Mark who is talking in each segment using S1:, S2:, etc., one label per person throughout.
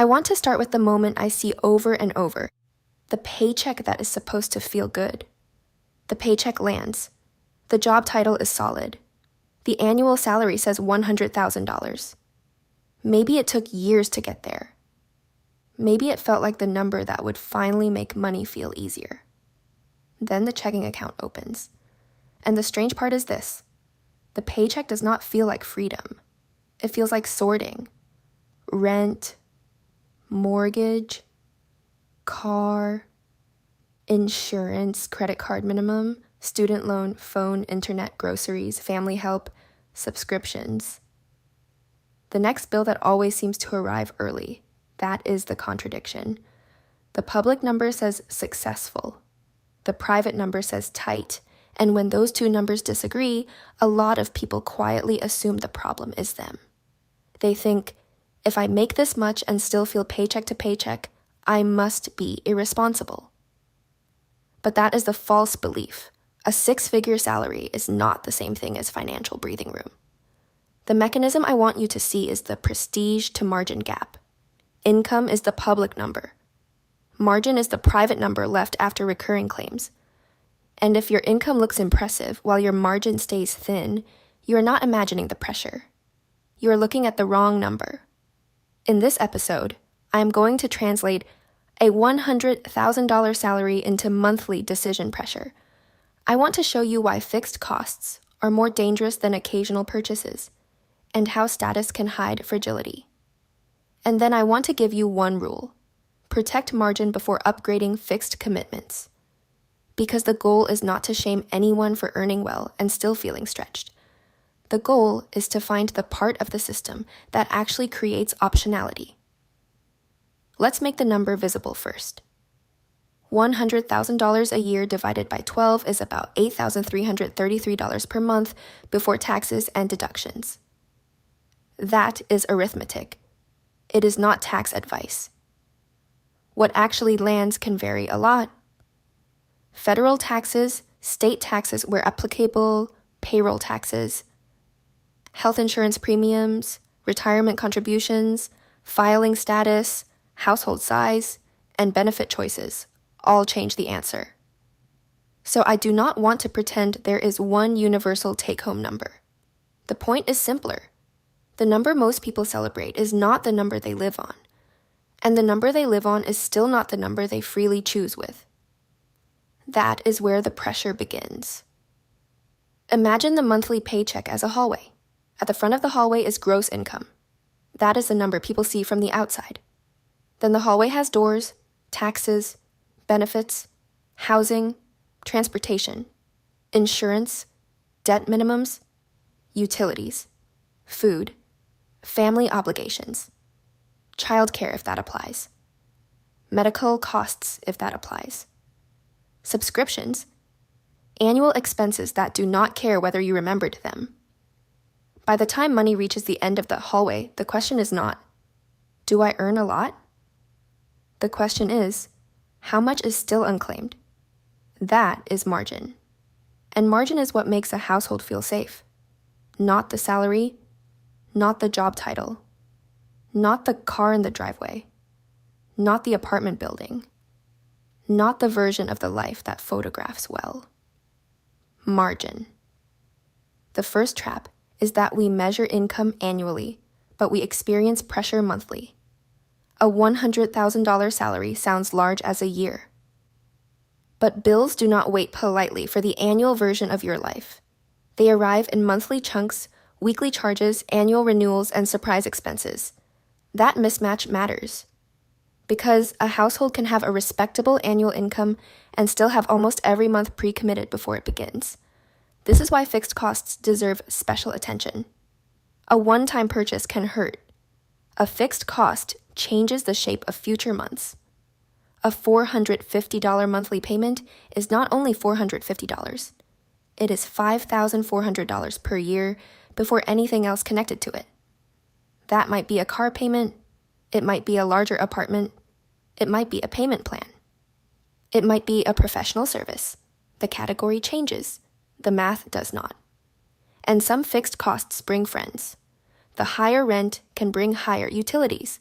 S1: I want to start with the moment I see over and over, the paycheck that is supposed to feel good. The paycheck lands. The job title is solid. The annual salary says $100,000. Maybe it took years to get there. Maybe it felt like the number that would finally make money feel easier. Then the checking account opens. And the strange part is this: the paycheck does not feel like freedom. It feels like sorting. Rent, mortgage, car, insurance, credit card minimum, student loan, phone, internet, groceries, family help, subscriptions. The next bill that always seems to arrive early, that is the contradiction. The public number says successful. The private number says tight. And when those two numbers disagree, a lot of people quietly assume the problem is them. They think, if I make this much and still feel paycheck to paycheck, I must be irresponsible. But that is the false belief. A 6-figure salary is not the same thing as financial breathing room. The mechanism I want you to see is the prestige to margin gap. Income is the public number. Margin is the private number left after recurring claims. And if your income looks impressive while your margin stays thin, you are not imagining the pressure. You are looking at the wrong number. In this episode, I am going to translate a $100,000 salary into monthly decision pressure. I want to show you why fixed costs are more dangerous than occasional purchases, and how status can hide fragility. And then I want to give you one rule: protect margin before upgrading fixed commitments. Because the goal is not to shame anyone for earning well and still feeling stretched. The goal is to find the part of the system that actually creates optionality. Let's make the number visible first. $100,000 a year divided by 12 is about $8,333 per month before taxes and deductions. That is arithmetic. It is not tax advice. What actually lands can vary a lot. Federal taxes, state taxes where applicable, payroll taxes, health insurance premiums, retirement contributions, filing status, household size, and benefit choices all change the answer. So I do not want to pretend there is one universal take-home number. The point is simpler. The number most people celebrate is not the number they live on, and the number they live on is still not the number they freely choose with. That is where the pressure begins. Imagine the monthly paycheck as a hallway. At the front of the hallway is gross income. That is the number people see from the outside. Then the hallway has doors, taxes, benefits, housing, transportation, insurance, debt minimums, utilities, food, family obligations, childcare if that applies, medical costs if that applies, subscriptions, annual expenses that do not care whether you remembered them. By the time money reaches the end of the hallway, the question is not, do I earn a lot? The question is, how much is still unclaimed? That is margin. And margin is what makes a household feel safe. Not the salary, not the job title, not the car in the driveway, not the apartment building, not the version of the life that photographs well. Margin. The first trap is that we measure income annually, but we experience pressure monthly. A $100,000 salary sounds large as a year. But bills do not wait politely for the annual version of your life. They arrive in monthly chunks, weekly charges, annual renewals, and surprise expenses. That mismatch matters. Because a household can have a respectable annual income and still have almost every month pre-committed before it begins. This is why fixed costs deserve special attention. A one-time purchase can hurt. A fixed cost changes the shape of future months. A $450 monthly payment is not only $450. It is $5,400 per year before anything else connected to it. That might be a car payment. It might be a larger apartment. It might be a payment plan. It might be a professional service. The category changes. The math does not. And some fixed costs bring friends. The higher rent can bring higher utilities.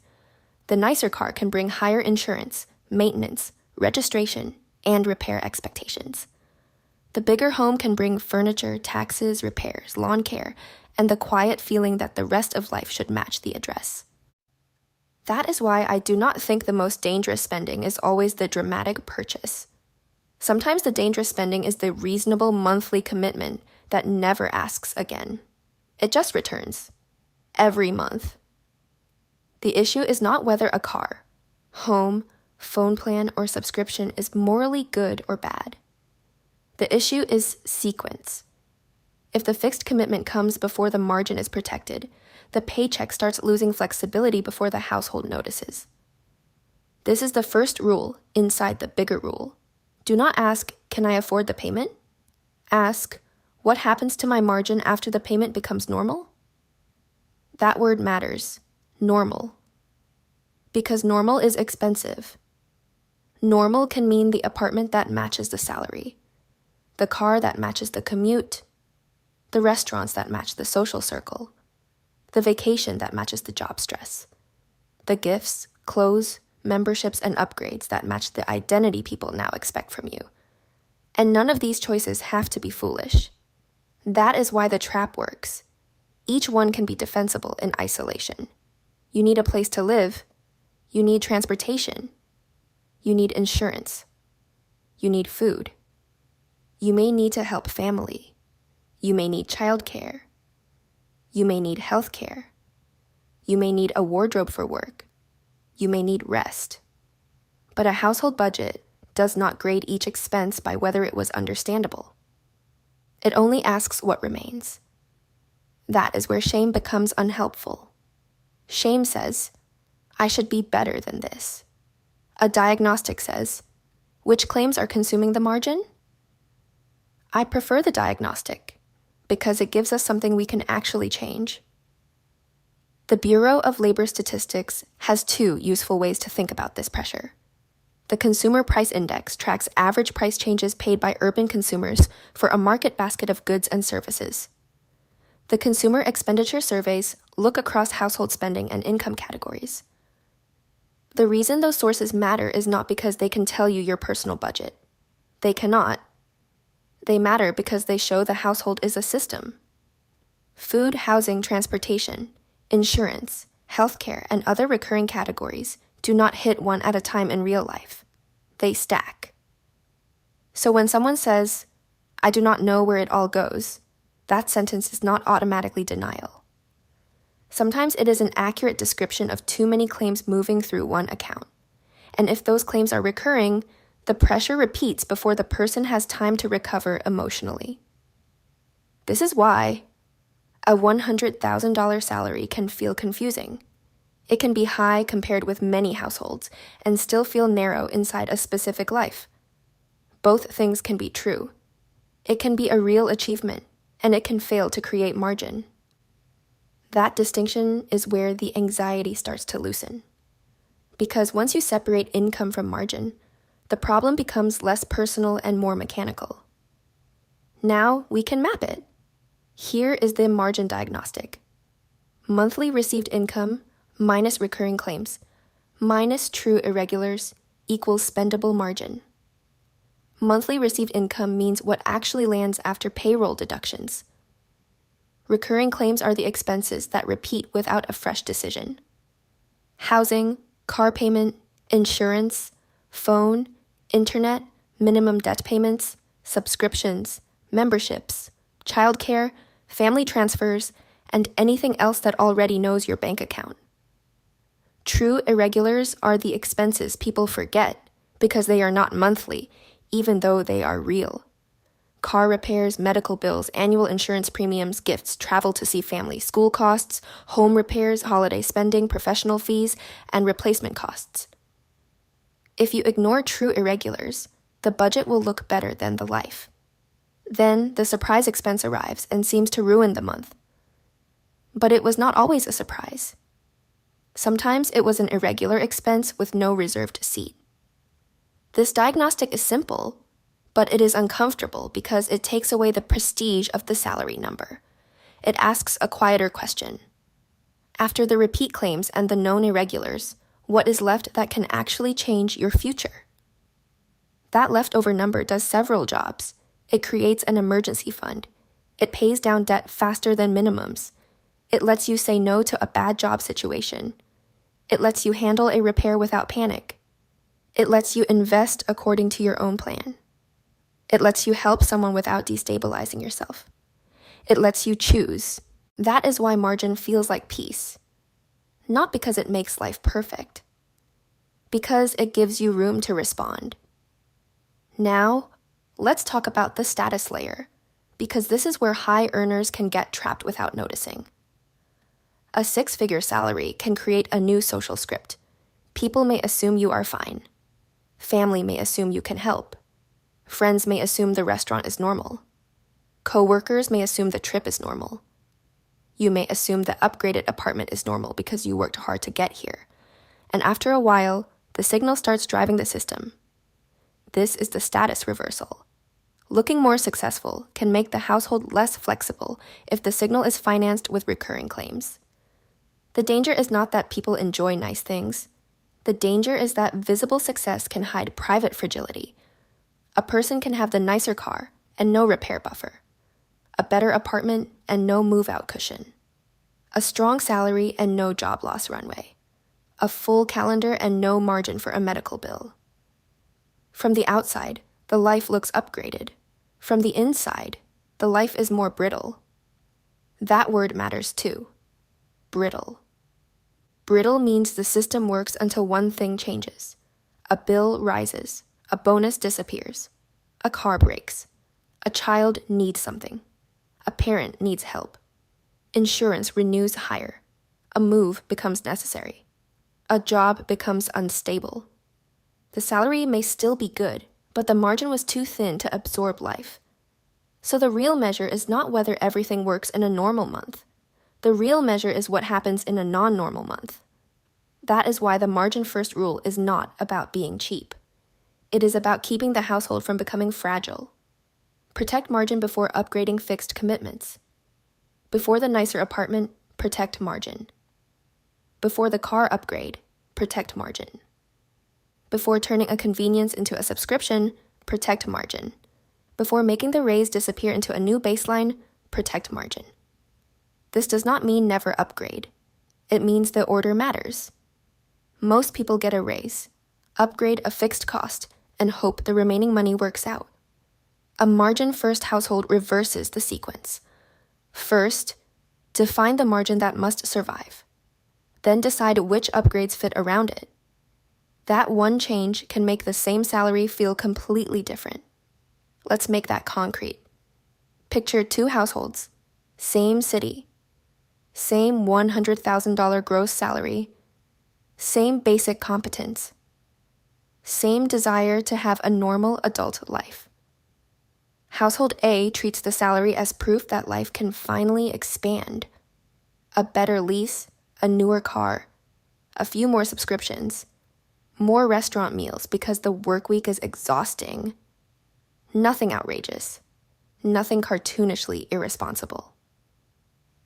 S1: The nicer car can bring higher insurance, maintenance, registration, and repair expectations. The bigger home can bring furniture, taxes, repairs, lawn care, and the quiet feeling that the rest of life should match the address. That is why I do not think the most dangerous spending is always the dramatic purchase. Sometimes the dangerous spending is the reasonable monthly commitment that never asks again. It just returns. Every month. The issue is not whether a car, home, phone plan, or subscription is morally good or bad. The issue is sequence. If the fixed commitment comes before the margin is protected, the paycheck starts losing flexibility before the household notices. This is the first rule inside the bigger rule. Do not ask, can I afford the payment? Ask, what happens to my margin after the payment becomes normal? That word matters. Normal. Because normal is expensive. Normal can mean the apartment that matches the salary, the car that matches the commute, the restaurants that match the social circle, the vacation that matches the job stress, the gifts, clothes, memberships, and upgrades that match the identity people now expect from you. And none of these choices have to be foolish. That is why the trap works. Each one can be defensible in isolation. You need a place to live. You need transportation. You need insurance. You need food. You may need to help family. You may need childcare. You may need health care. You may need a wardrobe for work. You may need rest. But a household budget does not grade each expense by whether it was understandable. It only asks what remains. That is where shame becomes unhelpful. Shame says, I should be better than this. A diagnostic says, which claims are consuming the margin? I prefer the diagnostic because it gives us something we can actually change. The Bureau of Labor Statistics has two useful ways to think about this pressure. The Consumer Price Index tracks average price changes paid by urban consumers for a market basket of goods and services. The Consumer Expenditure Surveys look across household spending and income categories. The reason those sources matter is not because they can tell you your personal budget. They cannot. They matter because they show the household is a system. Food, housing, transportation, insurance, healthcare, and other recurring categories do not hit one at a time in real life. They stack. So when someone says, I do not know where it all goes, that sentence is not automatically denial. Sometimes it is an accurate description of too many claims moving through one account. And if those claims are recurring, the pressure repeats before the person has time to recover emotionally. This is why a $100,000 salary can feel confusing. It can be high compared with many households and still feel narrow inside a specific life. Both things can be true. It can be a real achievement, and it can fail to create margin. That distinction is where the anxiety starts to loosen. Because once you separate income from margin, the problem becomes less personal and more mechanical. Now we can map it. Here is the margin diagnostic. Monthly received income minus recurring claims minus true irregulars equals spendable margin. Monthly received income means what actually lands after payroll deductions. Recurring claims are the expenses that repeat without a fresh decision. Housing, car payment, insurance, phone, internet, minimum debt payments, subscriptions, memberships, childcare, family transfers, and anything else that already knows your bank account. True irregulars are the expenses people forget because they are not monthly, even though they are real. Car repairs, medical bills, annual insurance premiums, gifts, travel to see family, school costs, home repairs, holiday spending, professional fees, and replacement costs. If you ignore true irregulars, the budget will look better than the life. Then the surprise expense arrives and seems to ruin the month. But it was not always a surprise. Sometimes it was an irregular expense with no reserved seat. This diagnostic is simple, but it is uncomfortable because it takes away the prestige of the salary number. It asks a quieter question. After the repeat claims and the known irregulars, What is left that can actually change your future? That leftover number does several jobs. It creates an emergency fund. It pays down debt faster than minimums. It lets you say no to a bad job situation. It lets you handle a repair without panic. It lets you invest according to your own plan. It lets you help someone without destabilizing yourself. It lets you choose. That is why margin feels like peace. Not because it makes life perfect. Because it gives you room to respond. Now, let's talk about the status layer, because this is where high earners can get trapped without noticing. A six-figure salary can create a new social script. People may assume you are fine. Family may assume you can help. Friends may assume the restaurant is normal. Co-workers may assume the trip is normal. You may assume the upgraded apartment is normal because you worked hard to get here. And after a while, the signal starts driving the system. This is the status reversal. Looking more successful can make the household less flexible if the signal is financed with recurring claims. The danger is not that people enjoy nice things. The danger is that visible success can hide private fragility. A person can have the nicer car and no repair buffer, a better apartment and no move-out cushion, a strong salary and no job loss runway, a full calendar and no margin for a medical bill. From the outside, the life looks upgraded. From the inside, the life is more brittle. That word matters too. Brittle. Brittle means the system works until one thing changes. A bill rises, a bonus disappears, a car breaks, a child needs something, a parent needs help, insurance renews higher, a move becomes necessary, a job becomes unstable. The salary may still be good, but the margin was too thin to absorb life. So the real measure is not whether everything works in a normal month. The real measure is what happens in a non-normal month. That is why the margin first rule is not about being cheap. It is about keeping the household from becoming fragile. Protect margin before upgrading fixed commitments. Before the nicer apartment, protect margin. Before the car upgrade, protect margin. Before turning a convenience into a subscription, protect margin. Before making the raise disappear into a new baseline, protect margin. This does not mean never upgrade. It means the order matters. Most people get a raise, upgrade a fixed cost, and hope the remaining money works out. A margin-first household reverses the sequence. First, define the margin that must survive. Then decide which upgrades fit around it. That one change can make the same salary feel completely different. Let's make that concrete. Picture two households, same city, same $100,000 gross salary, same basic competence, same desire to have a normal adult life. Household A treats the salary as proof that life can finally expand. A better lease, a newer car, a few more subscriptions, more restaurant meals because the work week is exhausting. Nothing outrageous, nothing cartoonishly irresponsible.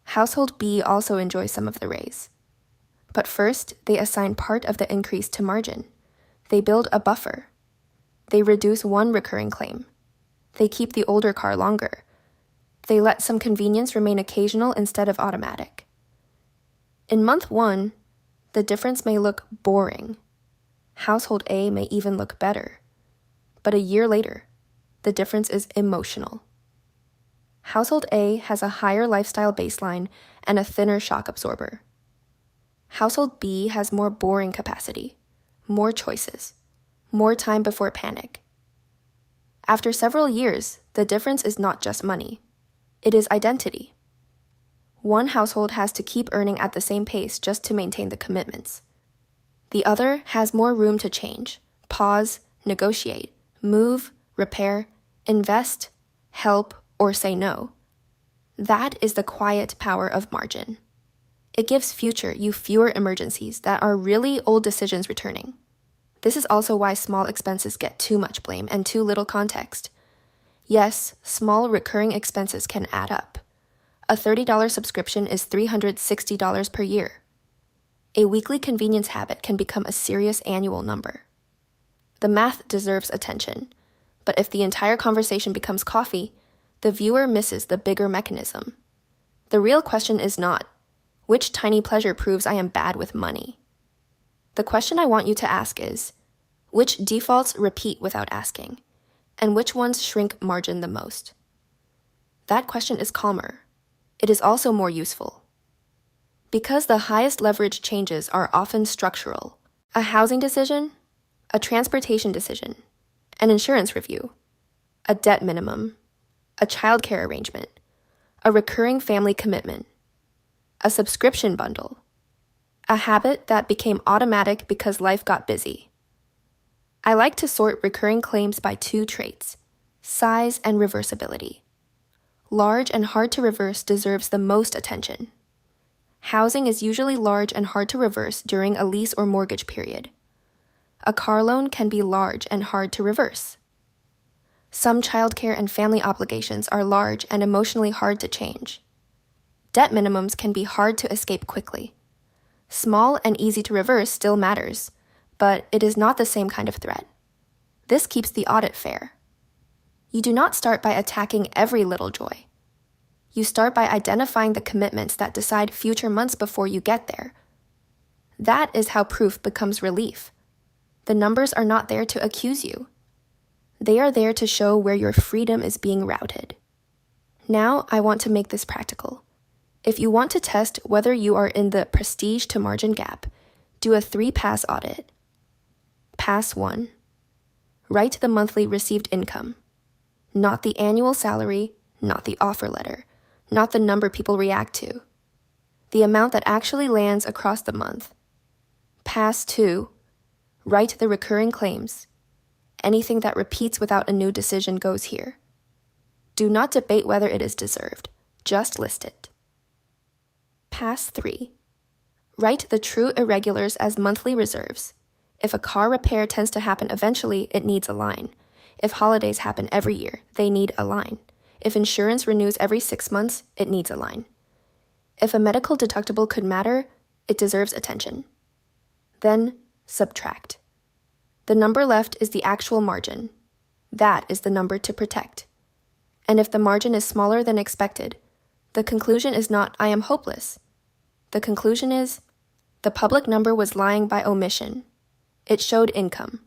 S1: Household B also enjoys some of the raise. But first, they assign part of the increase to margin. They build a buffer. They reduce one recurring claim. They keep the older car longer. They let some convenience remain occasional instead of automatic. In month 1, the difference may look boring. Household A may even look better. But a year later, the difference is emotional. Household A has a higher lifestyle baseline and a thinner shock absorber. Household B has more boring capacity, more choices, more time before panic. After several years, the difference is not just money. It is identity. One household has to keep earning at the same pace just to maintain the commitments. The other has more room to change, pause, negotiate, move, repair, invest, help, or say no. That is the quiet power of margin. It gives future you fewer emergencies that are really old decisions returning. This is also why small expenses get too much blame and too little context. Yes, small recurring expenses can add up. A $30 subscription is $360 per year. A weekly convenience habit can become a serious annual number. The math deserves attention, but if the entire conversation becomes coffee, the viewer misses the bigger mechanism. The real question is not, which tiny pleasure proves I am bad with money? The question I want you to ask is, which defaults repeat without asking, and which ones shrink margin the most? That question is calmer. It is also more useful. Because the highest leverage changes are often structural, a housing decision, a transportation decision, an insurance review, a debt minimum, a childcare arrangement, a recurring family commitment, a subscription bundle, a habit that became automatic because life got busy. I like to sort recurring claims by two traits, size and reversibility. Large and hard to reverse deserves the most attention. Housing is usually large and hard to reverse during a lease or mortgage period. A car loan can be large and hard to reverse. Some childcare and family obligations are large and emotionally hard to change. Debt minimums can be hard to escape quickly. Small and easy to reverse still matters, but it is not the same kind of threat. This keeps the audit fair. You do not start by attacking every little joy. You start by identifying the commitments that decide future months before you get there. That is how proof becomes relief. The numbers are not there to accuse you. They are there to show where your freedom is being routed. Now I want to make this practical. If you want to test whether you are in the prestige to margin gap, do a 3-pass audit. Pass 1. Write the monthly received income. Not the annual salary, not the offer letter, not the number people react to. The amount that actually lands across the month. Pass 2. Write the recurring claims. Anything that repeats without a new decision goes here. Do not debate whether it is deserved. Just list it. Pass 3. Write the true irregulars as monthly reserves. If a car repair tends to happen eventually, it needs a line. If holidays happen every year, they need a line. If insurance renews every 6 months, it needs a line. If a medical deductible could matter, it deserves attention. Then, subtract. The number left is the actual margin. That is the number to protect. And if the margin is smaller than expected, the conclusion is not, I am hopeless. The conclusion is, the public number was lying by omission. It showed income.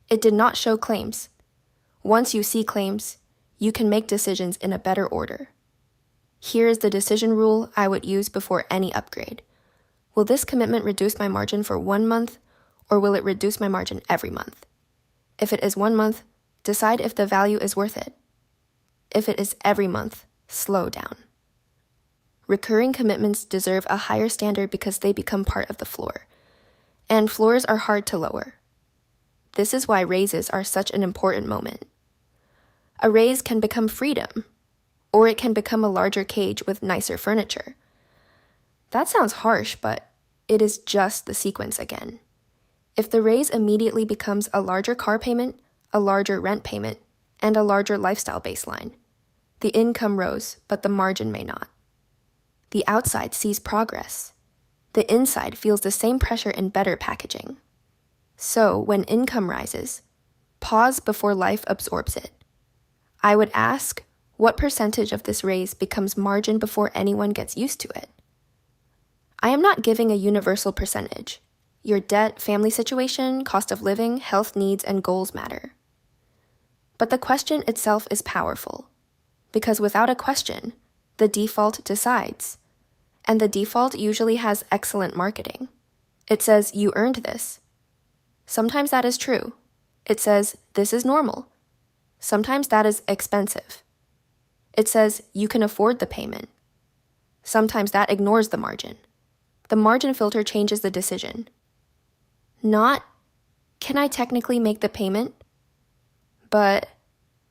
S1: It did not show claims. Once you see claims, you can make decisions in a better order. Here is the decision rule I would use before any upgrade. Will this commitment reduce my margin for 1 month, or will it reduce my margin every month? If it is 1 month, decide if the value is worth it. If it is every month, slow down. Recurring commitments deserve a higher standard because they become part of the floor, and floors are hard to lower. This is why raises are such an important moment. A raise can become freedom, or it can become a larger cage with nicer furniture. That sounds harsh, but it is just the sequence again. If the raise immediately becomes a larger car payment, a larger rent payment, and a larger lifestyle baseline, the income rose, but the margin may not. The outside sees progress. The inside feels the same pressure in better packaging. So, when income rises, pause before life absorbs it. I would ask, what percentage of this raise becomes margin before anyone gets used to it? I am not giving a universal percentage. Your debt, family situation, cost of living, health needs, and goals matter. But the question itself is powerful, because without a question, the default decides. And the default usually has excellent marketing. It says, you earned this. Sometimes that is true. It says, this is normal. Sometimes that is expensive. It says, you can afford the payment. Sometimes that ignores the margin. The margin filter changes the decision. Not, can I technically make the payment? But,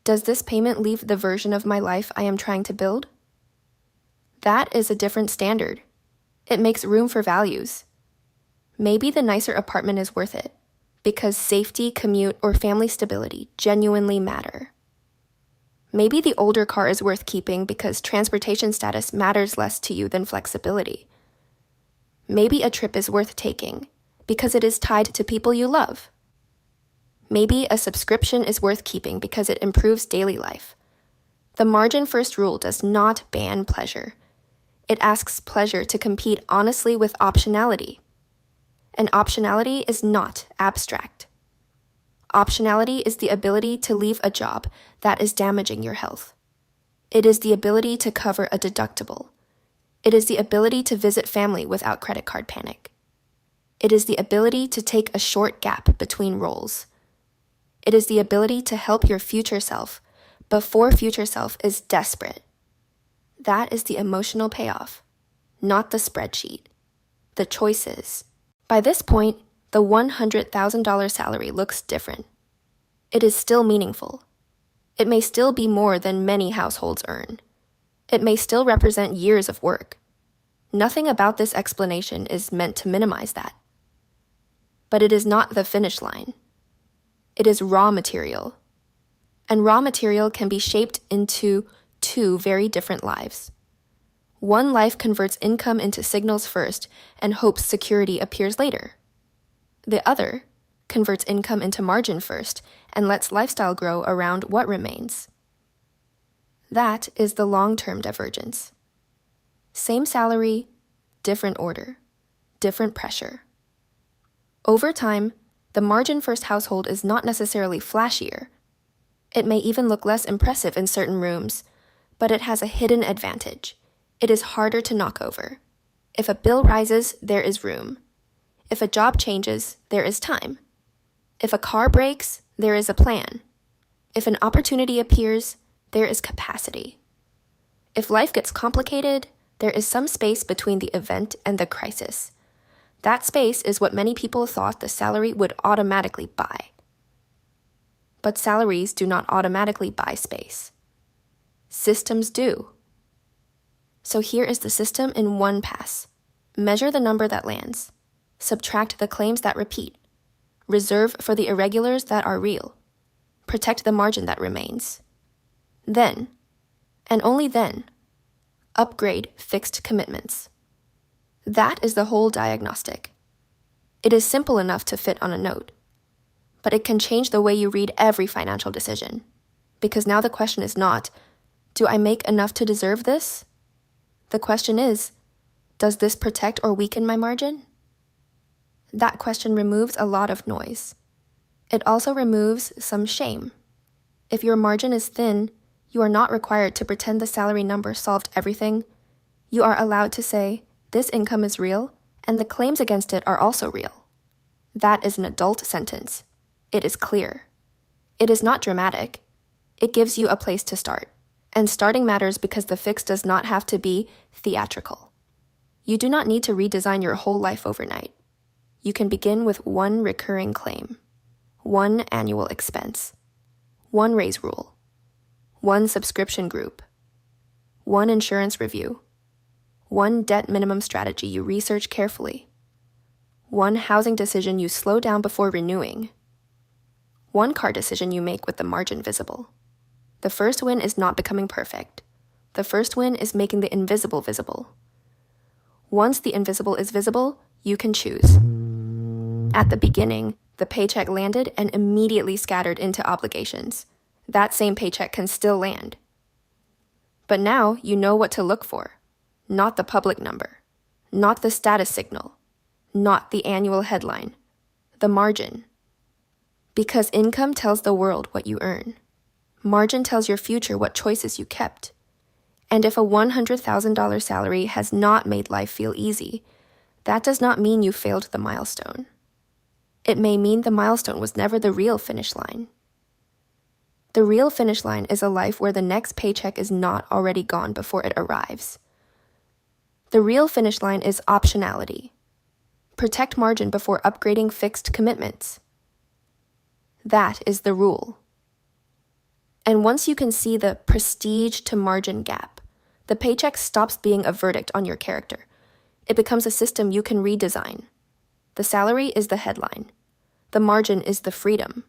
S1: does this payment leave the version of my life I am trying to build? That is a different standard. It makes room for values. Maybe the nicer apartment is worth it, because safety, commute, or family stability genuinely matter. Maybe the older car is worth keeping because transportation status matters less to you than flexibility. Maybe a trip is worth taking because it is tied to people you love. Maybe a subscription is worth keeping because it improves daily life. The margin first rule does not ban pleasure. It asks pleasure to compete honestly with optionality. And optionality is not abstract. Optionality is the ability to leave a job that is damaging your health. It is the ability to cover a deductible. It is the ability to visit family without credit card panic. It is the ability to take a short gap between roles. It is the ability to help your future self before future self is desperate. That is the emotional payoff, not the spreadsheet, the choices. By this point, the $100,000 salary looks different. It is still meaningful. It may still be more than many households earn. It may still represent years of work. Nothing about this explanation is meant to minimize that. But it is not the finish line. It is raw material. And raw material can be shaped into two very different lives. One life converts income into signals first and hopes security appears later. The other converts income into margin first and lets lifestyle grow around what remains. That is the long-term divergence. Same salary, different order, different pressure. Over time, the margin-first household is not necessarily flashier. It may even look less impressive in certain rooms, but it has a hidden advantage. It is harder to knock over. If a bill rises, there is room. If a job changes, there is time. If a car breaks, there is a plan. If an opportunity appears, there is capacity. If life gets complicated, there is some space between the event and the crisis. That space is what many people thought the salary would automatically buy. But salaries do not automatically buy space. Systems do. So here is the system in one pass. Measure the number that lands. Subtract the claims that repeat. Reserve for the irregulars that are real. Protect the margin that remains. Then, and only then, upgrade fixed commitments. That is the whole diagnostic. It is simple enough to fit on a note, but it can change the way you read every financial decision. Because now the question is not, do I make enough to deserve this? The question is, does this protect or weaken my margin? That question removes a lot of noise. It also removes some shame. If your margin is thin, you are not required to pretend the salary number solved everything. You are allowed to say, this income is real, and the claims against it are also real. That is an adult sentence. It is clear. It is not dramatic. It gives you a place to start. And starting matters because the fix does not have to be theatrical. You do not need to redesign your whole life overnight. You can begin with one recurring claim, one annual expense, one raise rule, one subscription group, one insurance review, one debt minimum strategy you research carefully, one housing decision you slow down before renewing, one car decision you make with the margin visible. The first win is not becoming perfect. The first win is making the invisible visible. Once the invisible is visible, you can choose. At the beginning, the paycheck landed and immediately scattered into obligations. That same paycheck can still land. But now you know what to look for. Not the public number. Not the status signal. Not the annual headline. The margin. Because income tells the world what you earn. Margin tells your future what choices you kept. And if a $100,000 salary has not made life feel easy, that does not mean you failed the milestone. It may mean the milestone was never the real finish line. The real finish line is a life where the next paycheck is not already gone before it arrives. The real finish line is optionality. Protect margin before upgrading fixed commitments. That is the rule. And once you can see the prestige to margin gap, the paycheck stops being a verdict on your character. It becomes a system you can redesign. The salary is the headline. The margin is the freedom.